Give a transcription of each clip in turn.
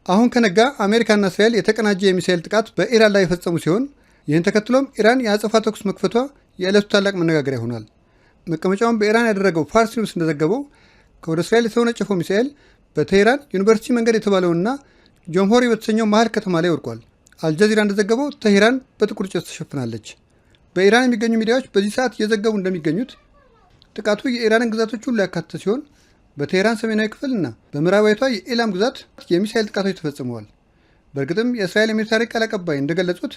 አሁን ከነጋ አሜሪካና እስራኤል የተቀናጀ የሚሳኤል ጥቃት በኢራን ላይ የፈጸሙ ሲሆን ይህን ተከትሎም ኢራን የአጸፋ ተኩስ መክፈቷ የዕለቱ ታላቅ መነጋገሪያ ሆኗል። መቀመጫውን በኢራን ያደረገው ፋርስ ኒውስ እንደዘገበው ከወደ እስራኤል የተወነጨፈው ሚሳኤል በቴህራን ዩኒቨርሲቲ መንገድ የተባለውና ጆምሆሪ በተሰኘው መሀል ከተማ ላይ ወድቋል። አልጀዚራ እንደዘገበው ቴህራን በጥቁር ጭስ ተሸፍናለች። በኢራን የሚገኙ ሚዲያዎች በዚህ ሰዓት እየዘገቡ እንደሚገኙት ጥቃቱ የኢራንን ግዛቶች ሁሉ ያካተተ ሲሆን በቴህራን ሰሜናዊ ክፍልና በምዕራባዊቷ የኢላም ግዛት የሚሳኤል ጥቃቶች ተፈጽመዋል። በእርግጥም የእስራኤል የሚሊታሪ ቃል አቀባይ እንደገለጹት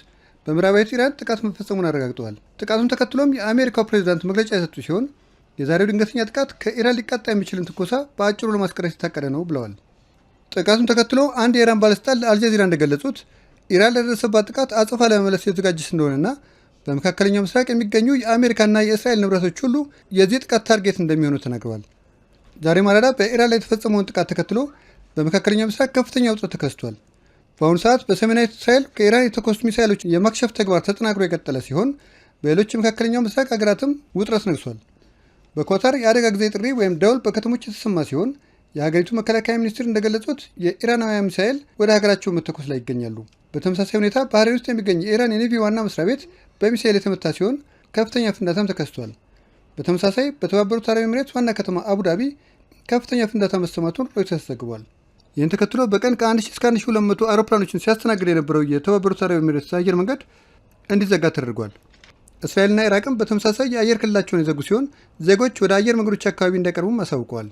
በምዕራባዊቱ ኢራን ጥቃት መፈጸሙን አረጋግጠዋል። ጥቃቱን ተከትሎም የአሜሪካው ፕሬዚዳንት መግለጫ የሰጡ ሲሆን የዛሬው ድንገተኛ ጥቃት ከኢራን ሊቃጣ የሚችልን ትንኮሳ በአጭሩ ለማስቀረት የታቀደ ነው ብለዋል። ጥቃቱን ተከትሎ አንድ የኢራን ባለስልጣን ለአልጀዚራ እንደገለጹት ኢራን ለደረሰባት ጥቃት አጸፋ ለመመለስ የተዘጋጀች እንደሆነና በመካከለኛው ምስራቅ የሚገኙ የአሜሪካና የእስራኤል ንብረቶች ሁሉ የዚህ ጥቃት ታርጌት እንደሚሆኑ ተናግረዋል። ዛሬ ማለዳ በኢራን ላይ የተፈጸመውን ጥቃት ተከትሎ በመካከለኛው ምስራቅ ከፍተኛ ውጥረት ተከስቷል። በአሁኑ ሰዓት በሰሜናዊት እስራኤል ከኢራን የተኮሱ ሚሳይሎች የማክሸፍ ተግባር ተጠናክሮ የቀጠለ ሲሆን በሌሎች የመካከለኛው ምስራቅ ሀገራትም ውጥረት ነግሷል። በኳታር የአደጋ ጊዜ ጥሪ ወይም ደውል በከተሞች የተሰማ ሲሆን የሀገሪቱ መከላከያ ሚኒስትር እንደገለጹት የኢራናውያን ሚሳይል ወደ ሀገራቸው መተኮስ ላይ ይገኛሉ። በተመሳሳይ ሁኔታ ባህሬን ውስጥ የሚገኝ የኢራን የኔቪ ዋና መስሪያ ቤት በሚሳይል የተመታ ሲሆን ከፍተኛ ፍንዳታም ተከስቷል። በተመሳሳይ በተባበሩት አረብ ኤሚሬትስ ዋና ከተማ አቡዳቢ ከፍተኛ ፍንዳታ መሰማቱን ሮይተርስ ዘግቧል። ይህን ተከትሎ በቀን ከ1000 እስከ 1200 አውሮፕላኖችን ሲያስተናግድ የነበረው የተባበሩት አረብ ኤሚሬትስ አየር መንገድ እንዲዘጋ ተደርጓል። እስራኤልና ኢራቅም በተመሳሳይ የአየር ክልላቸውን የዘጉ ሲሆን ዜጎች ወደ አየር መንገዶች አካባቢ እንዳይቀርቡም አሳውቀዋል።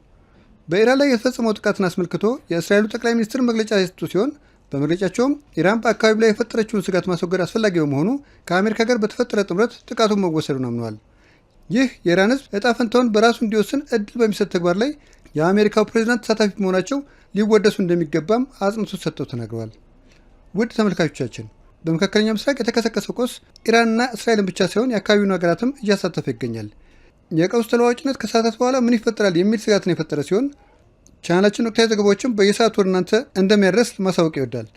በኢራን ላይ የተፈጸመው ጥቃትን አስመልክቶ የእስራኤሉ ጠቅላይ ሚኒስትር መግለጫ የሰጡ ሲሆን በመግለጫቸውም ኢራን በአካባቢው ላይ የፈጠረችውን ስጋት ማስወገድ አስፈላጊ በመሆኑ ከአሜሪካ ጋር በተፈጠረ ጥምረት ጥቃቱን መወሰዱን አምነዋል። ይህ የኢራን ሕዝብ ዕጣ ፈንታውን በራሱ እንዲወስን እድል በሚሰጥ ተግባር ላይ የአሜሪካው ፕሬዚዳንት ተሳታፊ መሆናቸው ሊወደሱ እንደሚገባም አጽንኦት ሰጥተው ተናግረዋል። ውድ ተመልካቾቻችን በመካከለኛው ምስራቅ የተቀሰቀሰው ቀውስ ኢራንና እስራኤልን ብቻ ሳይሆን የአካባቢውን ሀገራትም እያሳተፈ ይገኛል። የቀውስ ተለዋዋጭነት ከሰዓታት በኋላ ምን ይፈጠራል የሚል ስጋትን የፈጠረ ሲሆን ቻናላችን ወቅታዊ ዘገባዎችን በየሰዓቱ ወደ እናንተ እንደሚያደርስ ማሳወቅ ይወዳል።